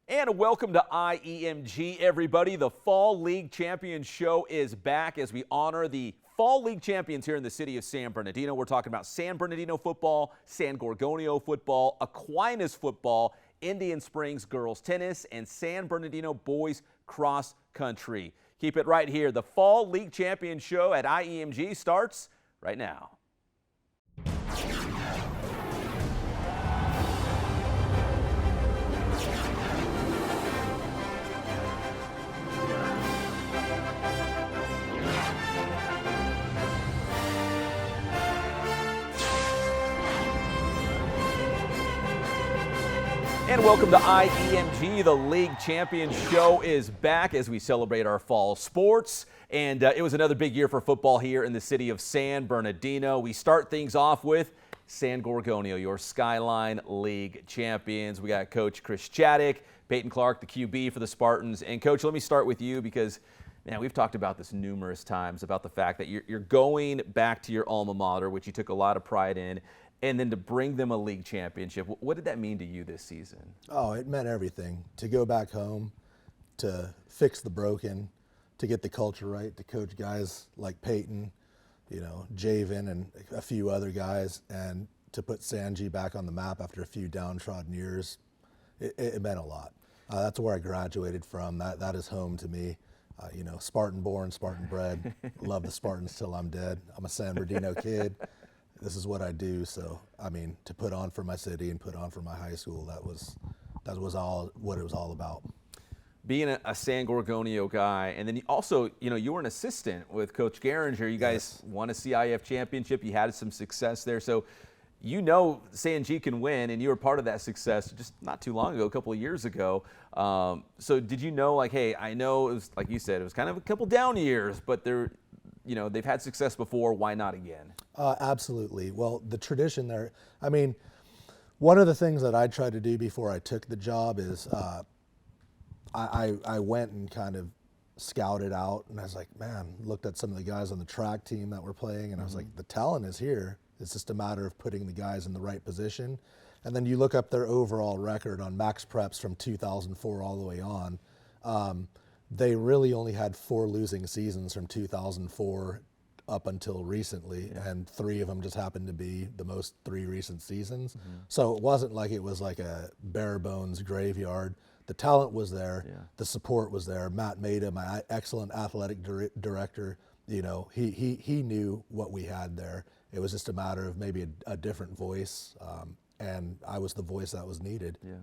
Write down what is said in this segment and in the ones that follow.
And welcome to IEMG, everybody. The Fall League Champions Show is back as we honor the Fall League champions here in the city of San Bernardino. We're talking about San Bernardino football, San Gorgonio football, Aquinas football, Indian Springs girls tennis, and San Bernardino boys cross country. Keep it right here. The Fall League Champions Show at IEMG starts right now. And welcome to IEMG. The League Champions Show is back as we celebrate our fall sports. And it was another big year for football here in the city of San Bernardino. We start things off with San Gorgonio, your Skyline League champions. We got Coach Chris Chaddick, Peyton Clark, the QB for the Spartans. And Coach, let me start with you because, man, we've talked about this numerous times about the fact that you're going back to your alma mater, which you took a lot of pride in, and then to bring them a league championship. What did that mean to you this season? Oh, it meant everything. To go back home, to fix the broken, to get the culture right, to coach guys like Peyton, Javen and a few other guys, and to put Sanji back on the map after a few downtrodden years, it meant a lot. That's where I graduated from. That is home to me. Spartan born, Spartan bred. Love the Spartans till I'm dead. I'm a San Bernardino kid. This is what I do. So, to put on for my city and put on for my high school, that was all what it was all about. Being a San Gorgonio guy, and then also, you were an assistant with Coach Geringer. You guys won a CIF championship. You had some success there. So, San G can win, and you were part of that success just not too long ago, a couple of years ago. So did you know, hey, I know it was, like you said, it was kind of a couple down years, but they've had success before. Why not again? Absolutely. Well, the tradition there, one of the things that I tried to do before I took the job is I went and kind of scouted out, and I was like, man, looked at some of the guys on the track team that were playing, and I was like, the talent is here. It's just a matter of putting the guys in the right position. And then you look up their overall record on Max Preps from 2004 all the way on. They really only had 4 losing seasons from 2004 up until recently, and 3 of them just happened to be the most 3 recent seasons. So it wasn't like it was like a bare bones graveyard. The talent was there, the support was there. Matt Maida, my excellent athletic director, he knew what we had there. It was just a matter of maybe a different voice, and I was the voice that was needed. Yeah.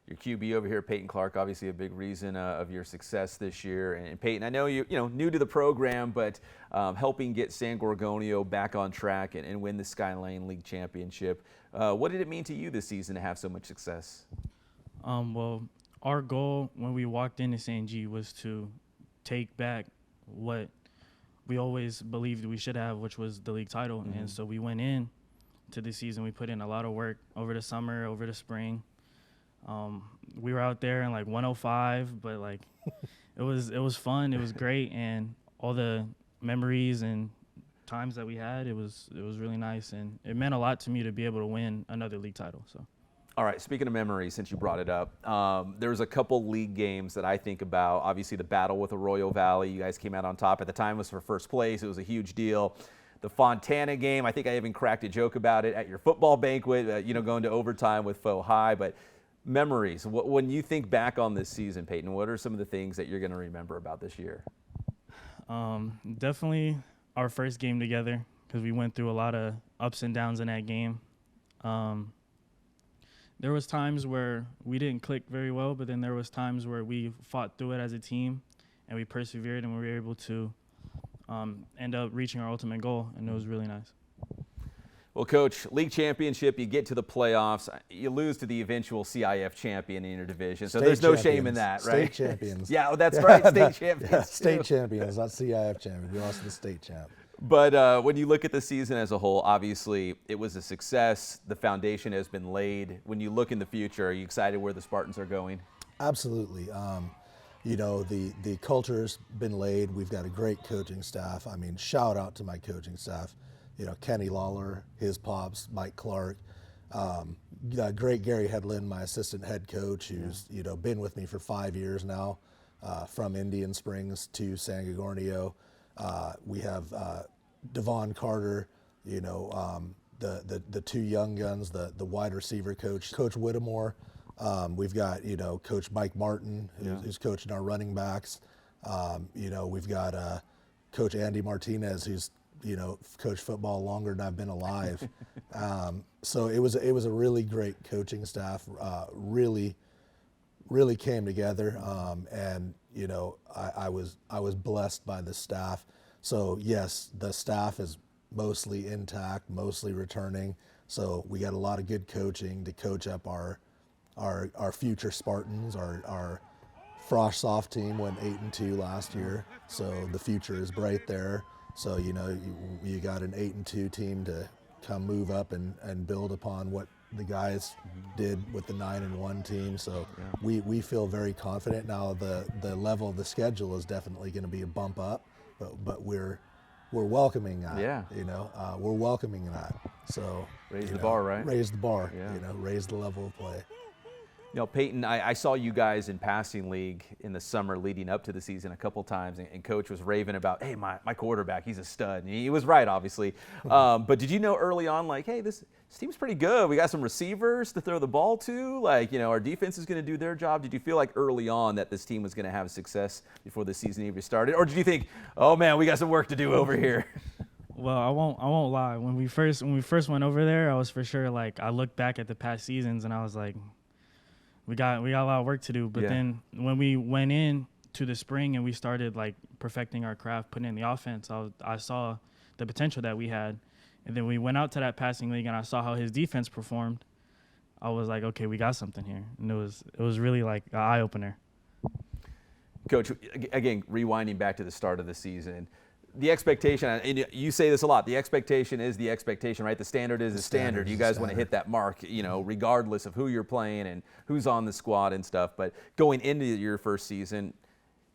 Your QB over here, Peyton Clark, obviously a big reason of your success this year. And Peyton, I know you're new to the program, but helping get San Gorgonio back on track and win the Skyline League Championship. What did it mean to you this season to have so much success? Well, our goal when we walked into San G was to take back what we always believed we should have, which was the league title. And so we went in to the season. We put in a lot of work over the summer, over the spring. We were out there in 105, but it was fun. It was great, and all the memories and times that we had, it was really nice, and it meant a lot to me to be able to win another league title. So. All right, speaking of memories, since you brought it up, there was a couple league games that I think about. Obviously, the battle with Arroyo Valley, you guys came out on top. At the time, it was for first place. It was a huge deal. The Fontana game, I think I even cracked a joke about it at your football banquet, going to overtime with Faux High. But memories, when you think back on this season, Peyton, what are some of the things that you're going to remember about this year? Definitely our first game together, because we went through a lot of ups and downs in that game. There was times where we didn't click very well, but then there was times where we fought through it as a team, and we persevered, and we were able to end up reaching our ultimate goal, and it was really nice. Well, Coach, league championship, you get to the playoffs, you lose to the eventual CIF champion in your division, so there's no shame in that, right? State champions. Yeah, that's right, state champions. Yeah, state champions, not CIF champions. We lost to the state champ. But when you look at the season as a whole, obviously it was a success. The foundation has been laid. When you look in the future, are you excited where the Spartans are going? Absolutely. The culture's been laid. We've got a great coaching staff. Shout out to my coaching staff. Kenny Lawler, his pops, Mike Clark. great Gary Hedlund, my assistant head coach, who's been with me for 5 years now, from Indian Springs to San Gorgonio. We have Devon Carter, the two young guns, the wide receiver coach, Coach Whittemore. We've got Coach Mike Martin, who's coaching our running backs. We've got Coach Andy Martinez, who's coached football longer than I've been alive. So it was a really great coaching staff. Really came together, and I was blessed by the staff. So yes, the staff is mostly intact, mostly returning. So we got a lot of good coaching to coach up our future Spartans. Our Frosh Soft team went 8-2 last year, so the future is bright there. So you got an 8-2 team to come move up and build upon what the guys did with the 9-1 team. So we feel very confident now. The level of the schedule is definitely going to be a bump up, but we're welcoming that. Yeah. We're welcoming that. So Raise the bar, right? Raise the bar. Yeah. Raise the level of play. Peyton, I saw you guys in passing league in the summer leading up to the season a couple times, and Coach was raving about, hey, my quarterback, he's a stud. And he was right, obviously. But did you know early on, like, hey, this team's pretty good. We got some receivers to throw the ball to. Like, our defense is going to do their job. Did you feel like early on that this team was going to have success before the season even started? Or did you think, oh, man, we got some work to do over here? Well, I won't lie. When we first went over there, I was for sure like, I looked back at the past seasons and I was like, we got a lot of work to do. But then when we went in to the spring and we started like perfecting our craft, putting in the offense, I saw the potential that we had. And then we went out to that passing league and I saw how his defense performed. I was like, okay, we got something here. And it was really like an eye opener. Coach, again, rewinding back to the start of the season, the expectation, and you say this a lot, the expectation is the expectation, right? The standard is the standard. You guys want to hit that mark, regardless of who you're playing and who's on the squad and stuff. But going into your first season,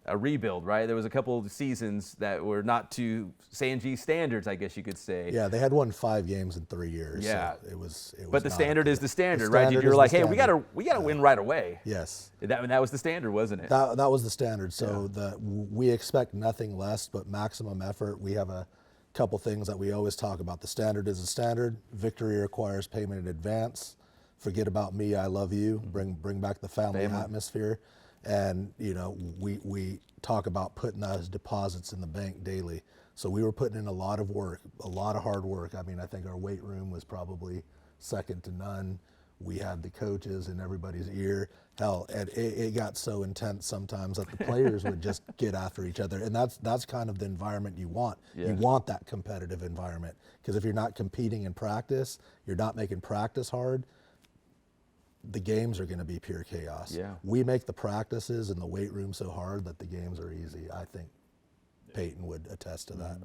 a rebuild, right? There was a couple of seasons that were not to San G standards, I guess you could say. Yeah, they had won 5 games in 3 years. Yeah, so it was. But the standard is the standard, right? You're like, hey, we gotta win right away. Yes. That was the standard, wasn't it? That was the standard. So we expect nothing less but maximum effort. We have a couple things that we always talk about. The standard is a standard. Victory requires payment in advance. Forget about me, I love you. Bring back the family atmosphere. And we talk about putting those deposits in the bank daily. So we were putting in a lot of work, a lot of hard work. I mean, I think our weight room was probably second to none. We had the coaches in everybody's ear. Hell, and it got so intense sometimes that the players would just get after each other. And that's kind of the environment you want. Yeah. You want that competitive environment, because if you're not competing in practice, you're not making practice hard, the games are going to be pure chaos. Yeah. We make the practices in the weight room so hard that the games are easy. I think Peyton would attest to that.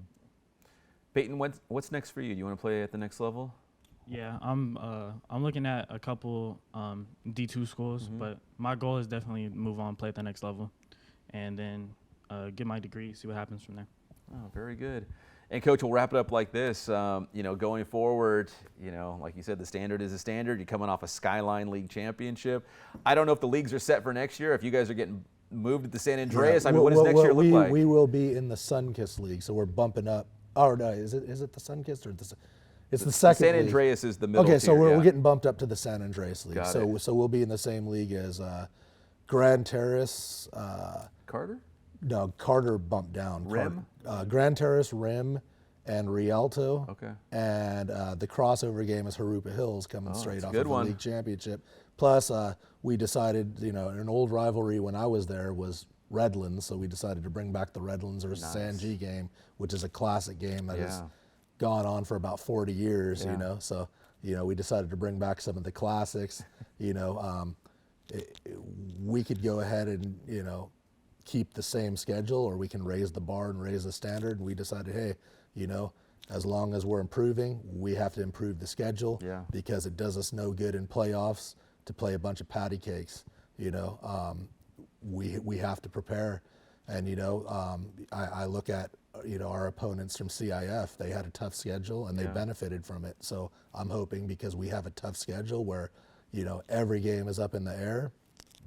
Peyton, what's next for you? You want to play at the next level? Yeah, I'm looking at a couple D2 schools, but my goal is definitely move on, play at the next level, and then get my degree, see what happens from there. Oh, very good. And Coach, we'll wrap it up like this. Going forward, like you said, the standard is a standard. You're coming off a Skyline League championship. I don't know if the leagues are set for next year. If you guys are getting moved to San Andreas, what does next year look like? We will be in the Sunkist League, so we're bumping up. Oh no, is it the Sunkist or it's the second? San Andreas is the middle. Okay, so tier, we're getting bumped up to the San Andreas League. So we'll be in the same league as Grand Terrace. Carter? No, Carter bumped down. Rim? Grand Terrace, Rim, and Rialto. Okay. And the crossover game is Harupa Hills coming straight off of the league championship. Plus, we decided, an old rivalry when I was there was Redlands, so we decided to bring back the Redlands versus San G game, which is a classic game that has gone on for about 40 years, So, we decided to bring back some of the classics. We could go ahead and, keep the same schedule, or we can raise the bar and raise the standard. And we decided, hey, as long as we're improving, we have to improve the schedule, because it does us no good in playoffs to play a bunch of patty cakes. We have to prepare. And, I look at, our opponents from CIF, they had a tough schedule and they benefited from it. So I'm hoping, because we have a tough schedule where, every game is up in the air,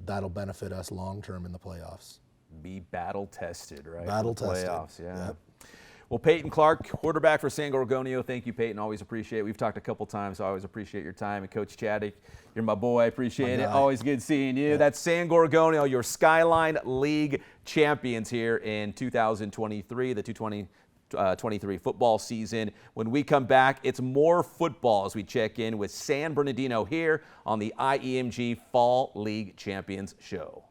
that'll benefit us long term in the playoffs. Be battle tested, right? Battle For the tested. playoffs, yeah. Yep. Well, Peyton Clark, quarterback for San Gorgonio. Thank you, Peyton. Always appreciate it. We've talked a couple times, so I always appreciate your time. And Coach Chaddick, you're my boy. I appreciate it. Always good seeing you. Yep. That's San Gorgonio, your Skyline League champions here in 2023, the 2023 football season. When we come back, it's more football as we check in with San Bernardino here on the IEMG Fall League Champions Show.